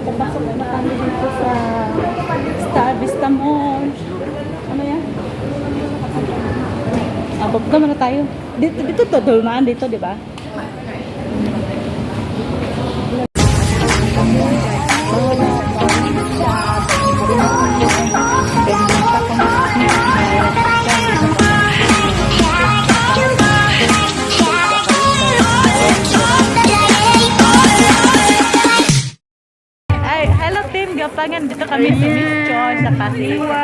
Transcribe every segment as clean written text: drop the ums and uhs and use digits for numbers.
Papasok na kami dito sa Star Vista Mall. Ano yan? Papunta muna tayo. Dito to, dumaan dito, di ba? Gapangan dito kami sa Miss Choi sa Pasiwa.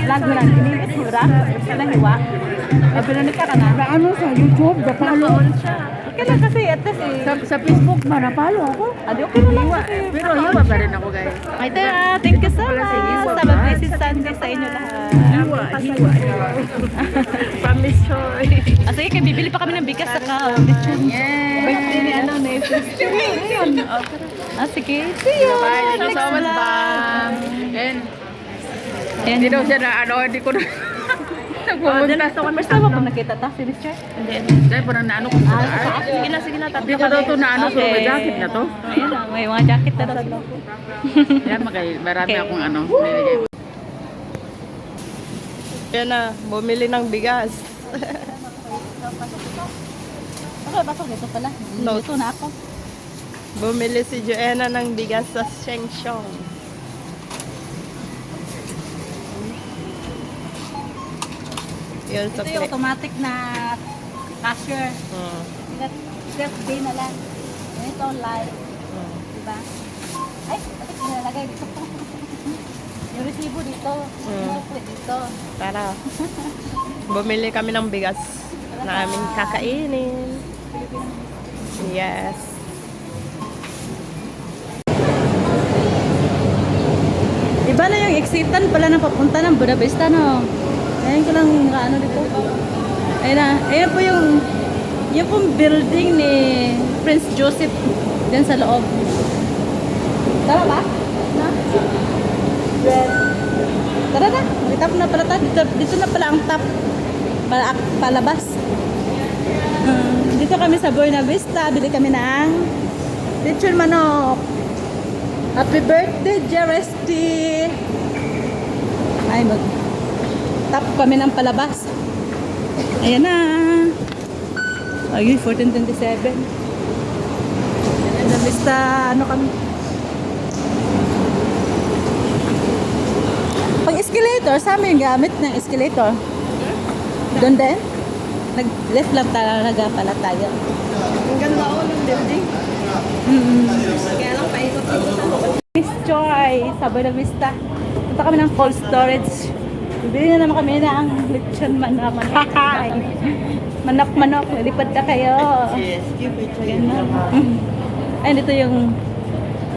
Lag mo lang. Inilis mo ra? Sa hiwa. Pinunod ka na? Ano sa YouTube? Napalo. Okay lang kasi at least Sa Facebook ba? Napalo ako? Adi okay na lang. Pero hiwa pa rin ako guys. Ay, thank you so much. Sa Blessed Sunday sa inyo lahat. Hiwa. Pa Miss Choi. Sige, kaya bibili pa kami ng bigas saka lechon. Birthday ni ano na sige. See you. Bye. Thank you so much, Bam. Hindi daw siya na ano, hindi ko na nagpupunta. First time mo pa nakita ta si Miss Choi? Hindi. Dahil parang naano ko sa Sige na. Hindi ko daw ito naano. So, may jacket na to. Ayun na, may mga jacket na daw. Yan, marami akong ano. Nilagay. Yan na, bumili ng bigas. Okay, pasok dito pala. Dito na ako. Bumili si Joanna ng bigas sa Shengshong. Yun sa Ito yung automatic na cashier. Self-pay na lang. Ito online. Diba? Ay, bakit nilalagay dito? Yung resibo dito. Yung dito. Tara. Bumili kami ng bigas na aming kakainin. Yes. Iba na yung exitan pala na papunta ng Budapest, no? Ayun ko lang ano dito. Ayun na. Ayun po yung pong building ni Prince Joseph dyan sa loob. Tara ba? Na? Tara na. May top na pala tayo. Dito na pala ang top. Palabas. Dito kami sa Buena Vista. Bili kami ng lechon manok. Happy birthday, Jeresti! Ay, tap kami ng palabas. Ayan na. Ay, 1427. Buena Vista, ano kami? Pag escalator, sa amin gamit ng escalator. Doon din? Nag-left lang talaga pala tayo. Ang ganda ko ng building. Kaya lang paikot-ikot sa loob. Miss Choi, sa Buena Vista. Punta kami ng cold storage. Bibili na naman kami ng lechon manok. Manok. Lipad na kayo. Yes, give it to Ay, dito yung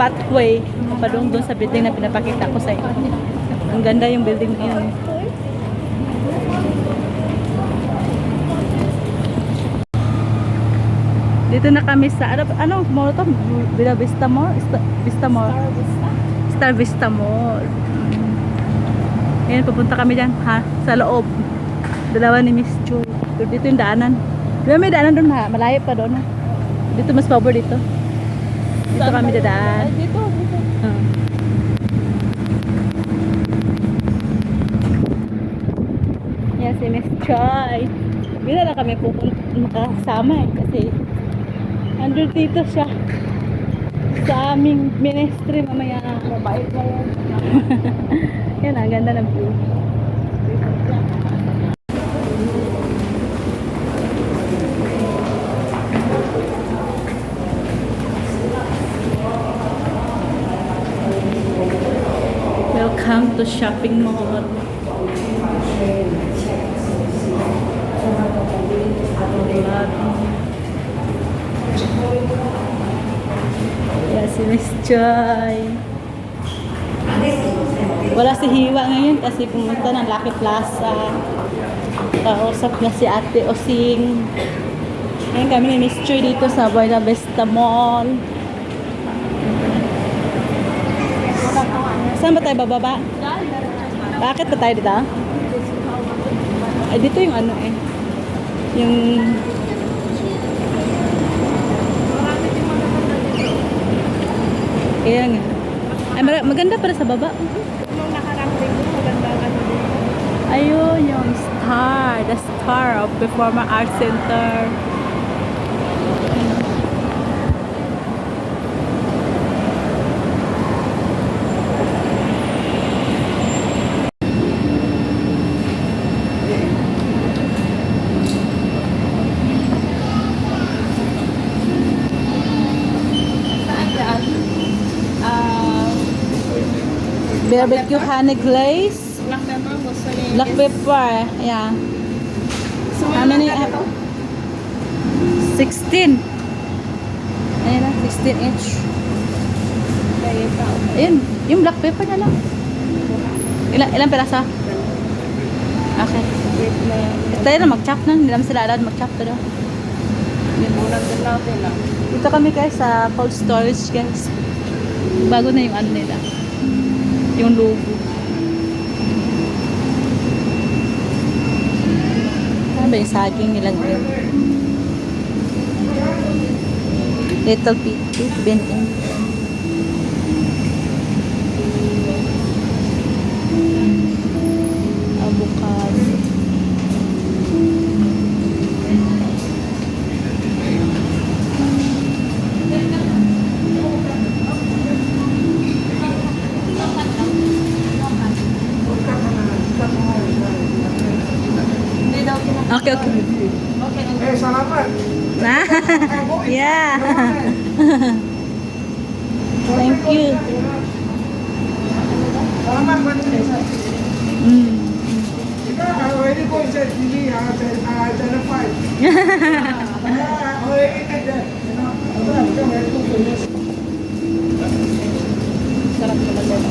pathway. Padung doon sa building na pinapakita ko sa inyo. Ang ganda yung building na yun. Dito na kami sa ano mall to? Buena Vista Mall? Vista Mall. Star Vista Mall. Ngayon pupunta kami diyan sa loob. Dalawa ni Miss Choi. Dito yung daanan. Diba may daanan doon, malayo pa doon. Dito mas pabor dito. Dito kami dadaan. Dito. Yan si Miss Choi. Bila na kami makasama kasi andun dito siya sa aming ministry mamaya. Mabait na yan. Yan, ang ganda ng view. Welcome to shopping mall. Yeah, si Miss Choi. Wala si Hiwa ngayon kasi pumunta ng Lucky Plaza. Kausap niya si Ate Osing. Ngayon kami ni Miss Choi dito sa Buena Vista Mall. Saan ba tayo bababa? Bakit ba tayo dito? Ay, dito yung ano eh. Yung... Kaya nga. Ay, maganda para sa baba. Nung nakarating ko, maganda ano din. Ayun, yung star. The star of Performing Arts Center. Saan dyan? Ah, Barbecue honey glaze. black pepper, mozzarella. Black pepper. Yeah. So, How many? maganda to? 16. Ayun na, 16 each. Kaya ito. Ayun, yung black pepper na lang. Ilang piraso? Okay. Wait na. Tayo na mag-chop na. Hindi naman sila allowed mag-chop to daw. Limunan din natin ah. Dito kami guys sa cold storage guys. Bago na yung ano nila. Yung logo. Ano ba yung saging nilang yun? Little Pity, Benin. Avocado. Hindi daw kinakain. Okay, okay. Okay, okay. Eh, salamat. Na? Yeah. Thank you. Salamat, Vanessa. Mm. Ikaw, already po sa TV, Channel 5. Already ka dyan. Ikaw, meron po po yun. Sarap naman din.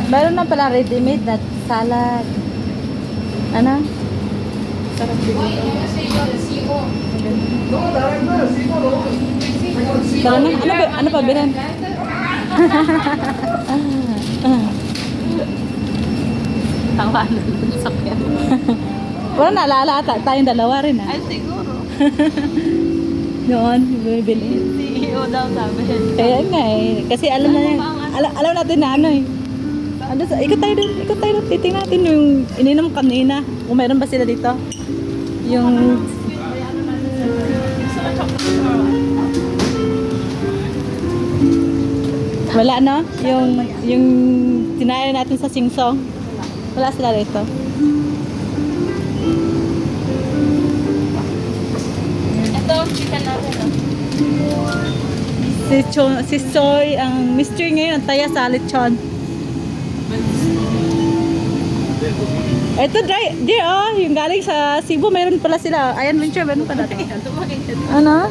Meron na pala ready-made na salad. Ano? Sarap din ito. Tara na. Ano pa bilan? Tawa na sakyan. Wala naalala ata tayong dalawa rin ah. Ay, siguro. Noon, bumibili. CEO daw sabi. Kaya nga eh. Kasi alam na yan. Alam natin na ano eh. Ano sa, ikot tayo doon. Titingnan natin yung ininom kanina. Kung meron ba sila dito. Yung wala no? Yung tinayan natin sa singsong. Wala sila dito. Ito, chicken natin. Si Soy, ang mystery ngayon, ang taya sa lechon. Ito, dear, oh, yung galing sa Cebu, mayroon pala sila. Ayan, Venture, meron pala. Ano?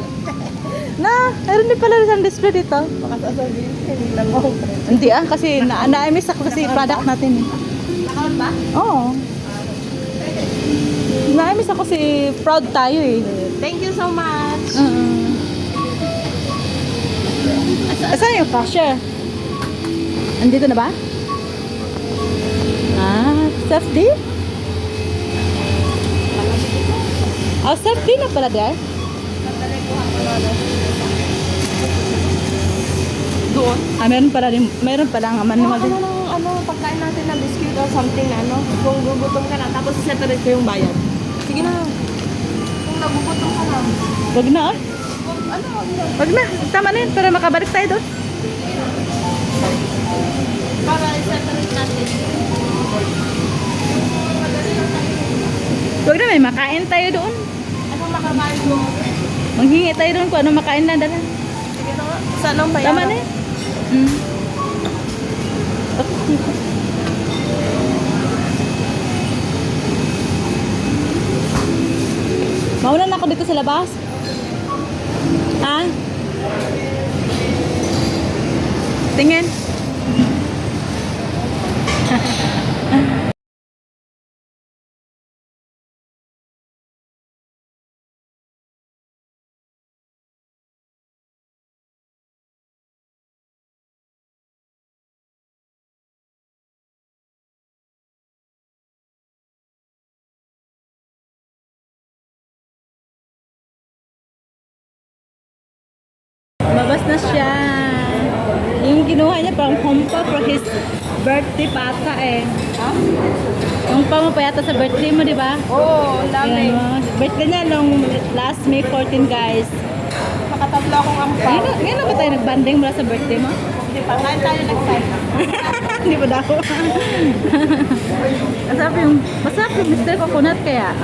Mayroon din pala isang display dito. Baka sasabihin, hindi lang ako. Hindi kasi na-miss ako kasi product natin. Nakaon ba? Oo. Na-miss ako kasi proud tayo eh. Thank you so much. Asan yung cashier? Andito na ba? Self-D? Self-D na pala there? Doon? Meron pala ang manual din. Pagkain natin na biscuit or something na kung gugutom ka na, tapos separate ko yung bayad. Sige na. Kung nagugutom ka na. Wag na ah. Ano? Wag na. Tama na yun para makabalik tayo doon. Para i-separate natin. Wag na, may makain tayo doon. Ano makakain mo? Manghingi tayo doon kung ano makain na dala. Sige na nga. Saan ang bayaran? Tama na yun. Mauna na ako dito sa labas. Ha? Tingin. na siya. Yung kinuha niya parang humpa for his birthday pa ata eh. Yung pamapayata sa birthday mo, di ba? Oo, ang dami. Ayan, birthday niya nung last May 14, guys. Nakatabla akong ampaw. Ngayon na ba tayo nagbanding mula sa birthday mo? Hindi pa. Ngayon tayo nag-sign. Hindi ba daw? Masarap yung Mr. Coconut kaya.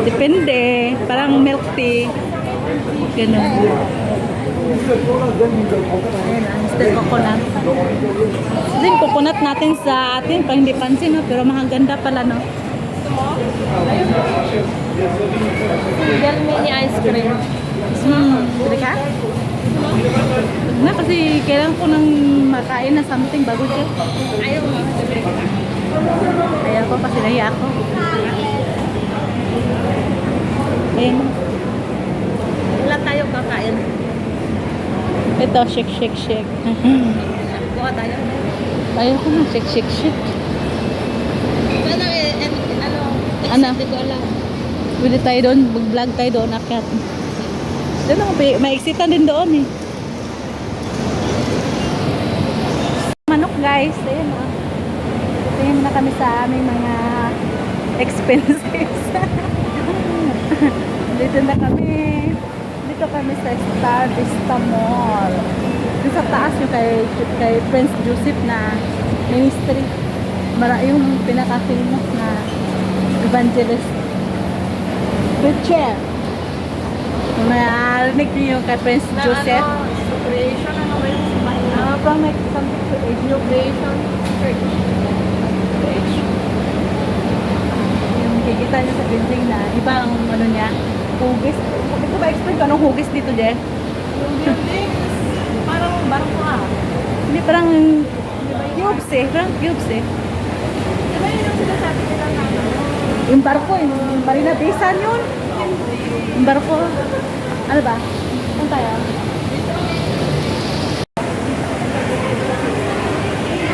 Depende. Parang milk tea. Ganun. Ayan ah, Mr. Coconut. Kasi yung coconut natin sa atin, pang hindi pansin, no? Pero mahaganda pala, no? Single mini ice cream. Pwede ka? Na, kasi kailangan ko nang makain na something bago siya. Ayaw mo. Ayaw ko kasi nahiya ako. Ayan. Wala tayo kakain. Ito, shake. Gawa tayo. Ayaw ko na, shake. Ano Ano? Hindi ko alam. Pwede tayo doon, mag-vlog tayo doon, akyat. Doon ako, may exitan din doon eh. Manok guys, ayan o. Tingin na kami sa aming mga expenses. Dito na kami. Dito kami sa Star Vista Mall. Dito sa taas yung kay Prince Joseph na ministry. Yung pinaka-famous na evangelist. Preacher. Kung narinig niyo yung kay Prince Joseph. Creation, ano ba yung sabahin? From like something to age. New Creation Church. Yung kikita niya sa building na iba ang ano niya, hugis. Ito ba explain ko anong hugis dito, Je? Yung building, parang barko Hindi, parang cubes eh. Parang cubes eh. Diba yun yung sinasabi nila na ano? Yung barko, yung Marina Bay San yun. Yung barko. Ano ba? Saan tayo?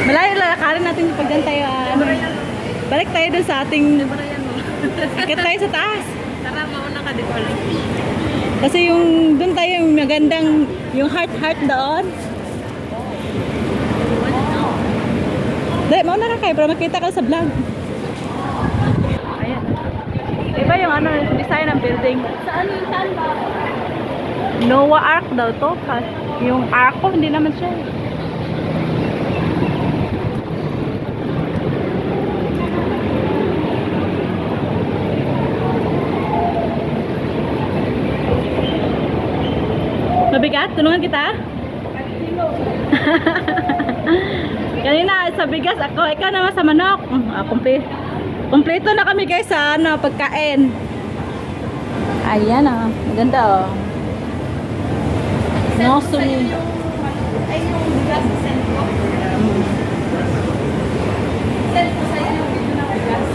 Malayo lalakarin natin pag dyan tayo. Balik tayo dun sa ating... Akit tayo sa taas. Tara, mauna ka, di ko alam. Kasi yung dun tayo yung magandang yung heart doon. Dahil mauna na kayo para makita ka sa vlog. Ayan. Iba yung ano, design ng building. Saan ba? Noah Ark daw to. Yung arko, hindi naman siya. Mabigat? Tulungan kita? Kanina sa bigas ako, ikaw naman sa manok. Kompleto na kami guys sa ano, pagkain. Ayan ah, maganda oh. Nursery. Ay, yung bigas sa sentro. Sentro sa inyo yung video ng bigas.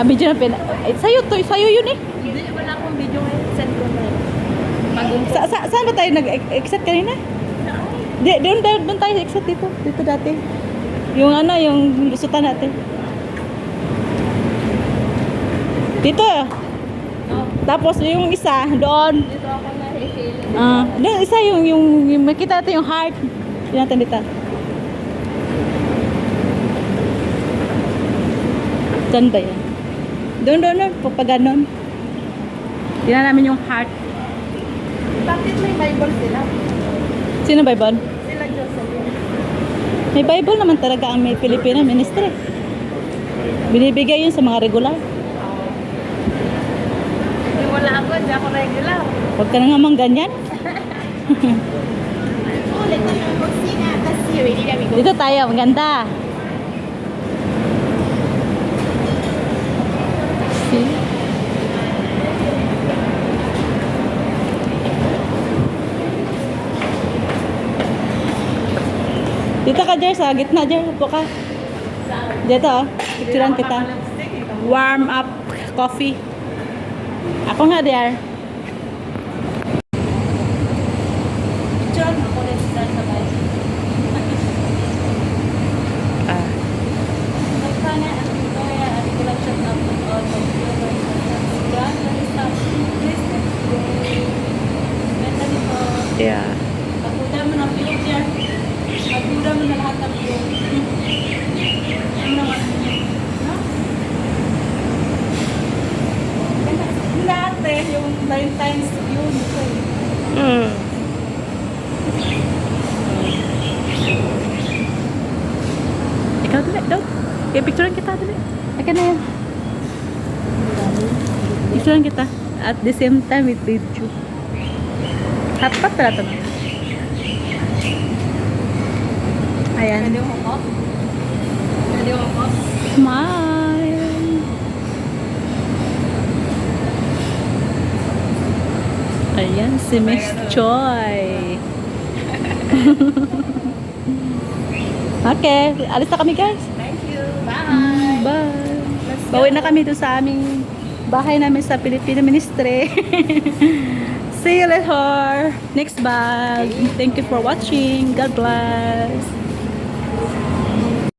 Video na sa'yo yun eh. Hindi, wala akong video ngayon. Sentro na yun. Saan ba tayo nag-exit kanina? Doon tayo exit dito. Dito dati. Yung ano, yung lusutan natin. Dito. Tapos yung isa, doon. Dito ako nahihili. Doon isa yung makita natin yung heart. Yun natin dito. Saan ba yan? Doon. Pag ganon. Tingnan namin yung heart. Bakit may Bible sila? Sino Bible? Sila Jocelyn. May Bible naman talaga ang may Filipina ministry. Binibigay yun sa mga regular. Yung wala ako, hindi ako regular. Huwag ka na nga mang ganyan. Ulit na yung kusina. Tapos ready na we go. Dito tayo, ang ganda. See? Dito ka, Jer, sa gitna, Jer. Upo ka. Dito, oh. Picturean kita. Warm up coffee. Ako nga, Jer. John, ako na sila sa bahay. Magkana, ano ito kaya, ano ko lang check up on computer. Yeah. Pagkuda mo ng pilot yan. Pagkuda mo na lahat ng pilot. Ano naman? No? Dati, yung 9 times yun. Mm. Ikaw dali, daw. Kaya picturean kita dali. Akin na yan. Picturean kita. At the same time with you. Tapat pala ito. Ayan. Pwede yung hukot? Pwede yung hukot? Smile. Ayan, si Miss Choi. Okay, alis na kami guys. Thank you. Bye. Bye. Bawi na kami doon sa aming bahay namin sa Filipino Ministry. See you later. Next vlog. Thank you for watching. God bless.